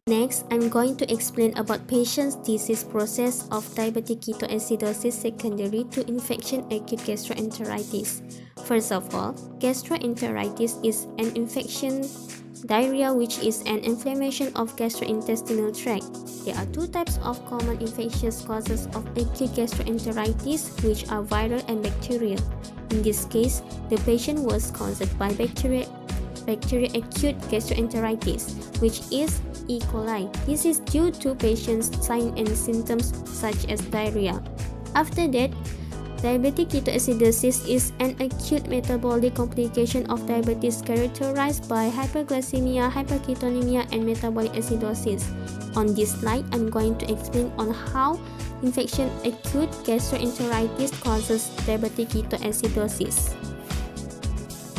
Next, I'm going to explain about patient's disease process of diabetic ketoacidosis secondary to infection acute gastroenteritis. First of all, gastroenteritis is an infection diarrhea, which is an inflammation of gastrointestinal tract. There are two types of common infectious causes of acute gastroenteritis, which are viral and bacterial. In this case, the patient was caused by bacteria acute gastroenteritis, which is E. coli. This is due to patient's signs and symptoms such as diarrhea. After that, diabetic ketoacidosis is an acute metabolic complication of diabetes characterized by hyperglycemia, hyperketonemia, and metabolic acidosis. On this slide, I'm going to explain on how infection acute gastroenteritis causes diabetic ketoacidosis.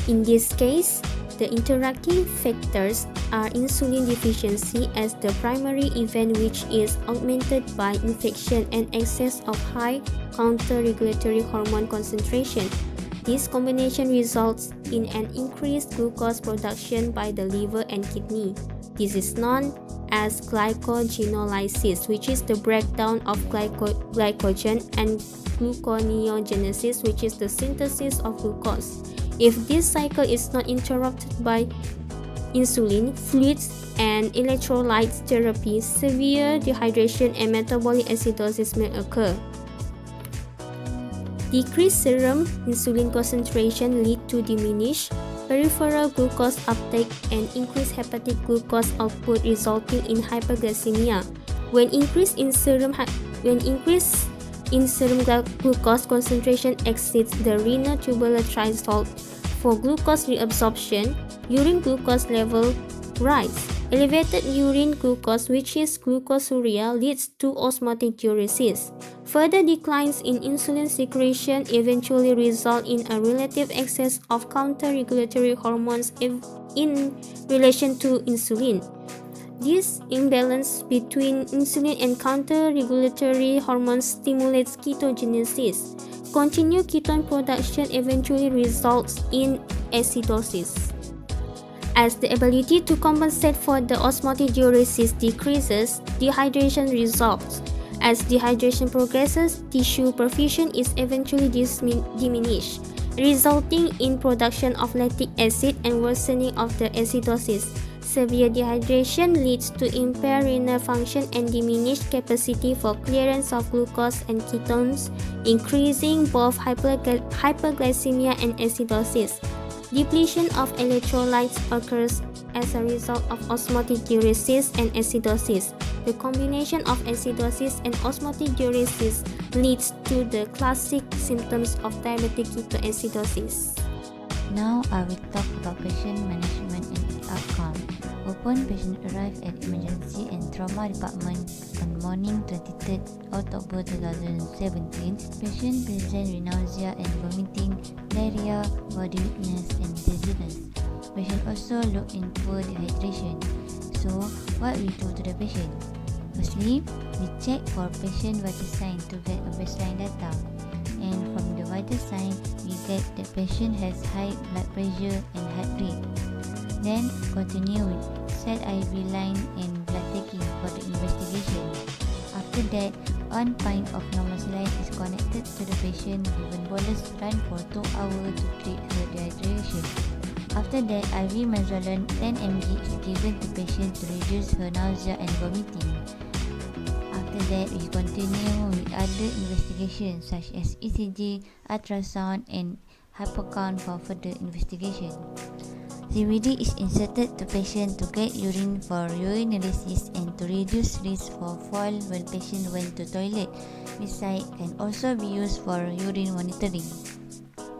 In this case, the interacting factors are insulin deficiency as the primary event, which is augmented by infection and excess of high counter-regulatory hormone concentration. This combination results in an increased glucose production by the liver and kidney. This is known as glycogenolysis, which is the breakdown of glycogen, and gluconeogenesis, which is the synthesis of glucose. If this cycle is not interrupted by insulin, fluids, and electrolytes therapy, severe dehydration and metabolic acidosis may occur. Decreased serum insulin concentration lead to diminished peripheral glucose uptake and increased hepatic glucose output, resulting in hyperglycemia. When increase in serum glucose concentration exceeds the renal tubular threshold for glucose reabsorption, urine glucose level rise. Elevated urine glucose, which is glucosuria, leads to osmotic diuresis. Further declines in insulin secretion eventually result in a relative excess of counter-regulatory hormones in relation to insulin. This imbalance between insulin and counter-regulatory hormones stimulates ketogenesis. Continued ketone production eventually results in acidosis. As the ability to compensate for the osmotic diuresis decreases, dehydration results. As dehydration progresses, tissue perfusion is eventually diminished, resulting in production of lactic acid and worsening of the acidosis. Severe dehydration leads to impaired renal function and diminished capacity for clearance of glucose and ketones, increasing both hyperglycemia and acidosis. Depletion of electrolytes occurs as a result of osmotic diuresis and acidosis. The combination of acidosis and osmotic diuresis leads to the classic symptoms of diabetic ketoacidosis. Now I will talk about patient management and its outcome. Upon patient arrived at emergency and trauma department on morning 23rd October 2017, patient present with nausea and vomiting, diarrhea, body weakness, and dizziness. Patient also looked in poor dehydration. So, what we do to the patient? Firstly, we check for patient vital sign to get a baseline data. And from the vital sign, we get the patient has high blood pressure and heart rate. Then continue with set IV line and blood taking for the investigation. After that, 1 pint of normal saline is connected to the patient given bolus run for 2 hours to treat her dehydration. After that, IV Mazdolone 10 mg is given to patient to reduce her nausea and vomiting. After that, we continue with other investigations such as ECG, ultrasound, and hypocount for further investigation. CBD is inserted to patient to get urine for urinalysis and to reduce risk for fall when patient went to toilet. Besides, can also be used for urine monitoring.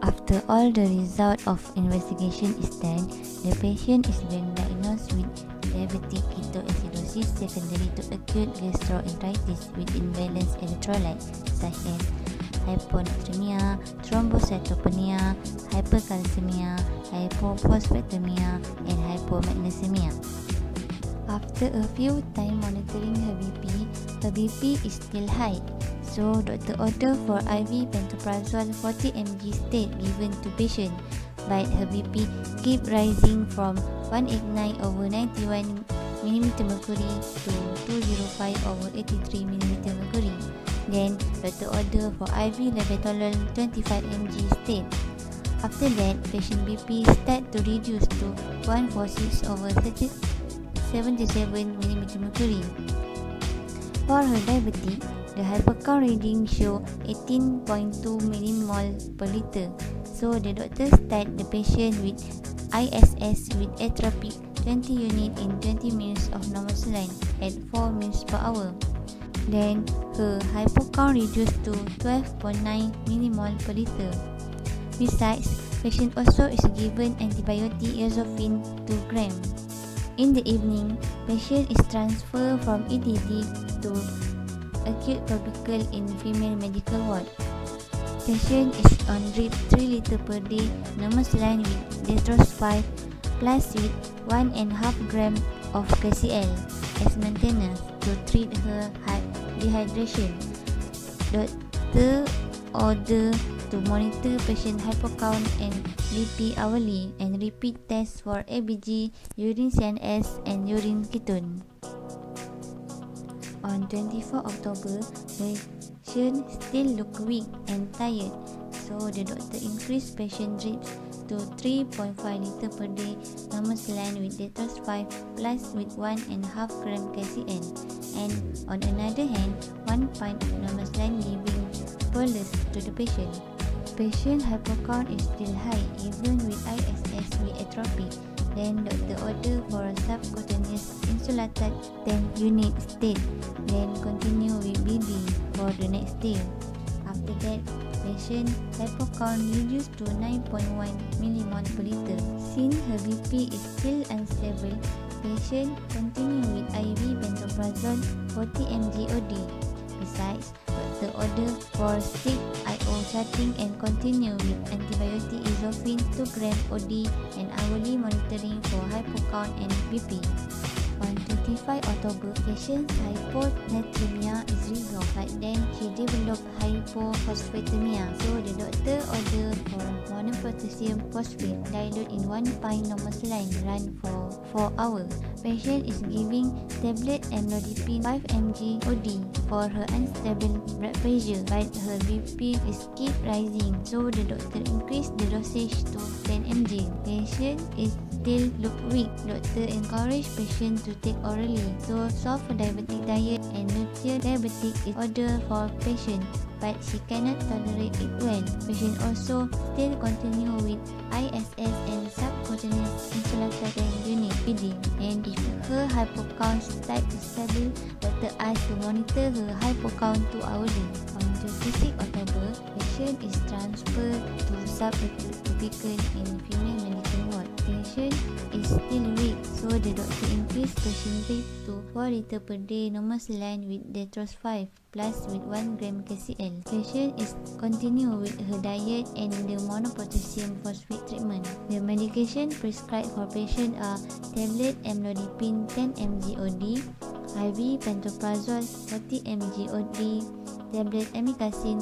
After all the result of investigation is done, the patient is being diagnosed with diabetic ketoacidosis secondary to acute gastroenteritis with imbalanced electrolytes such as hyponatremia, thrombocytopenia, hypercalcemia, hypophosphatemia, and hypomagnesemia. After a few time monitoring her BP is still high. So, doctor order for IV pantoprazole 40 mg state given to patient but her BP keep rising from 189/91 mm mercury to 205/83 mm mercury. Then, doctor order for IV labetalol 25 mg state. After that, patient BP start to reduce to 146/77 mm mercury. For her diabetic, the hypercount reading show 18.2 millimol per liter. So the doctor start the patient with ISS with atropic 20 unit in 20 minutes of normal saline at 4 minutes per hour. Then her hypocount reduced to 12.9 millimol per liter. Besides, patient also is given antibiotic Azofin 2 gram. In the evening, patient is transferred from EDD to acute cortical in female medical ward. Patient is on drip 3 liter per day normal saline with dextrose 5 plus with 1.5 gram of KCl as maintenance to treat her dehydration. Doctor order to monitor patient hypocount and BP hourly and repeat tests for ABG, urine CNS and urine ketone. On 24 October, patient still look weak and tired, so the doctor increased patient drips to 3.5 liter per day normal saline with dextrose 5 plus with 1.5 gram KCl, and on another hand, 1 pint of normal saline giving bolus to the patient. Patient hypocount is still high even with ISS with atropic. Then doctor order for subcutaneous insulatard 10 unit state, then continue with BD for the next day. After that, patient hypocount reduced to 9.1 millimol per liter. Since her BP is still unstable, patient continue with IV pantoprazole 40 mg OD. Besides, doctor order for stick IO charting and continue with antibiotic Azofin 2 gram OD and hourly monitoring for hypocount and BP. On 25 October, patient's hyponatremia is resolved, but then she developed hypophosphatemia. So the doctor order for monopotassium phosphate dilute in 1 pint normal saline run for 4 hours. Patient is giving tablet amlodipine 5 mg OD for her unstable blood pressure, but her BP is keep rising. So the doctor increased the dosage to 10 mg. Patient is still look weak. Doctor encourage patient to take orally. So soft diabetic diet and nutrient diabetic is order for patient, but she cannot tolerate it well. Patient also still continue with ISS and subcutaneous insulatard unit PD. And if her hypocount start to stable, doctor asked to monitor her hypocount 2 hourly. On 26 October, patient is transferred to subacute in female medical ward. Patient is still weak, so the doctor increased patient rate to 4 liter per day normal saline with dextrose 5 plus with 1 gram KCl. Patient is continue with her diet and the monopotassium phosphate treatment. The medication prescribed for patient are tablet amlodipine 10 mg OD, IV pantoprazole 40 mg OD, tablet amikacin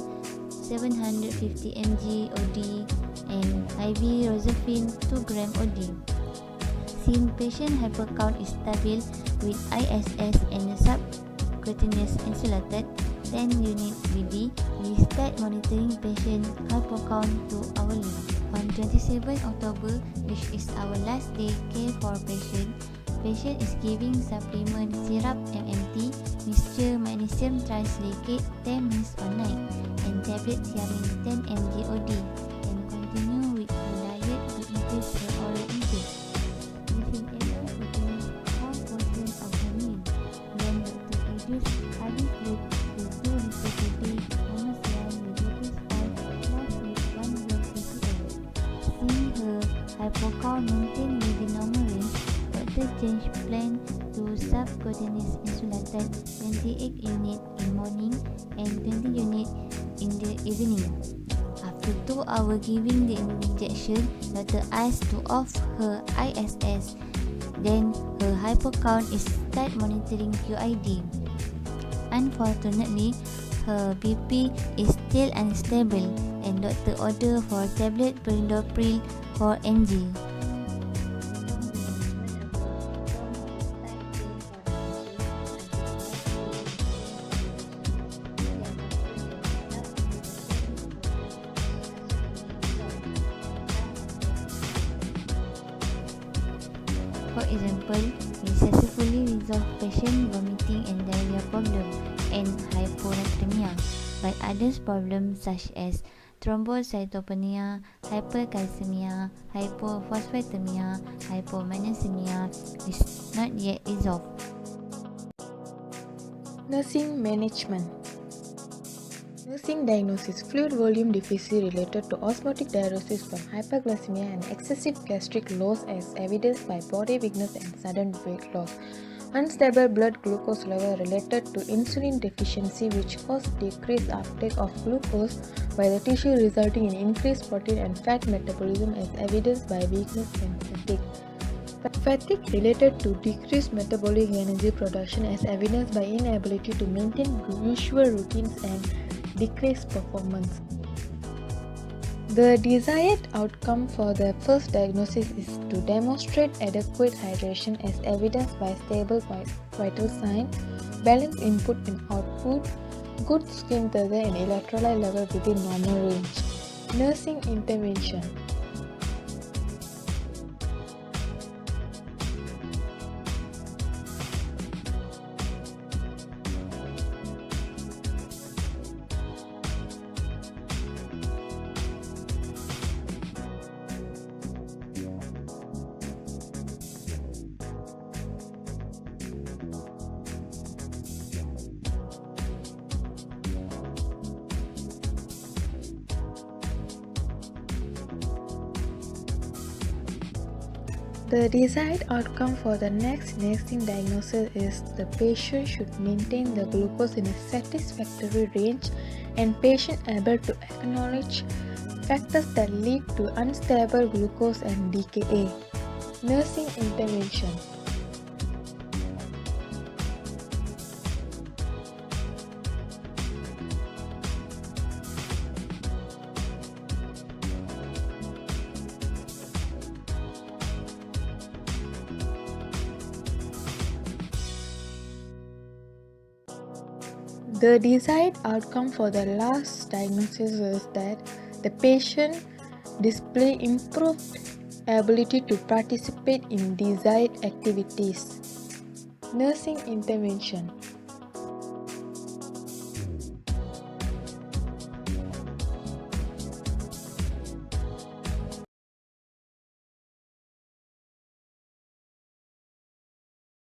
750 mg OD, and IV Rozafin 2 gram OD. Since patient hypercount is stable with ISS and subcutaneous insulated 10 unit BD, we start monitoring patient hypocount 2 hourly. On 27 October, which is our last day care for patient is giving supplement syrup MMT, mixture magnesium trisilicate 10 minutes per night, and tablet thiamine 10 mg OD, and continue with her diet to increase her oral intake. Patient able to drink 4 portions of her meal. Then doctor reduce IV fluid to 2 liters per day, normal saline with dextrose 5 plus with 1 gram KCl. Seeing her hypocount maintained within normal range, doctor change plan to subcutaneous insulated 28 unit in morning and 20 unit in the evening. After 2 hours giving the injection, doctor asked to off her ISS. Then her hypocount is start monitoring QID. Unfortunately, her BP is still unstable and doctor order for tablet perindopril 4NG. For example, we successfully resolve patient vomiting and diarrhea problem and hyponatremia, while others problems such as thrombocytopenia, hypercalcemia, hypophosphatemia, hypomagnesemia is not yet resolved. Nursing management. Nursing diagnosis: fluid volume deficit related to osmotic diuresis from hyperglycemia and excessive gastric loss as evidenced by body weakness and sudden weight loss. Unstable blood glucose level related to insulin deficiency which cause decreased uptake of glucose by the tissue resulting in increased protein and fat metabolism as evidenced by weakness and fatigue. Fatigue related to decreased metabolic energy production as evidenced by inability to maintain usual routines and decreased performance. The desired outcome for the first diagnosis is to demonstrate adequate hydration as evidenced by stable vital sign, balanced input and output, good skin texture and electrolyte level within normal range. Nursing intervention. The desired outcome for the next nursing diagnosis is the patient should maintain the glucose in a satisfactory range and patient able to acknowledge factors that lead to unstable glucose and DKA. Nursing intervention. The desired outcome for the last diagnosis is that the patient display improved ability to participate in desired activities. Nursing intervention.